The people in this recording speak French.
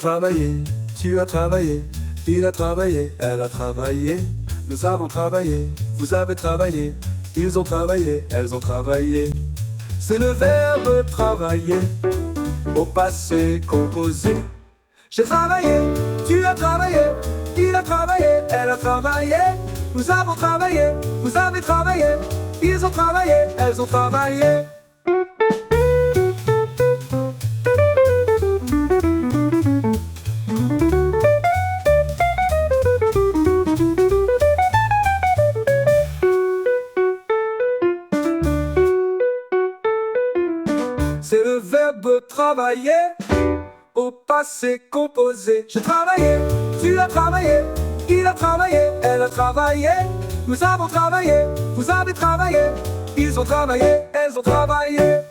travaillé, tu as travaillé, il a travaillé, elle a travaillé, nous avons travaillé, vous avez travaillé, ils ont travaillé, elles ont travaillé. C'est le verbe travailler au passé composé. J'ai travaillé, tu as travaillé, il a travaillé, elle a travaillé, nous avons travaillé, vous avez travaillé, ils ont travaillé, elles ont travaillé. C'est le verbe travailler au passé composé. J'ai travaillé, tu as travaillé, il a travaillé, elle a travaillé, nous avons travaillé, vous avez travaillé, ils ont travaillé, elles ont travaillé.